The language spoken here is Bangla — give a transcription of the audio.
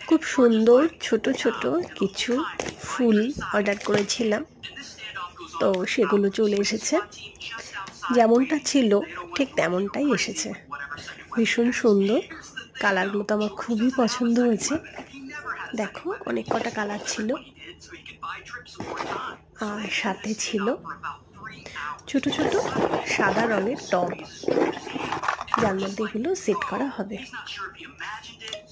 খুব সুন্দর ছোট ছোট কিছু ফুল অর্ডার করেছিলাম, তো সেগুলো চলে এসেছে। যেমনটা ছিল ঠিক তেমনটাই এসেছে। ভীষণ সুন্দর, কালারগুলো তো আমার খুবই পছন্দ হয়েছে। দেখো অনেক কটা কালার ছিল, আর সাথে ছিল ছোট ছোট সাদা রঙের টব, যার মধ্যে এগুলো সেট করা হবে।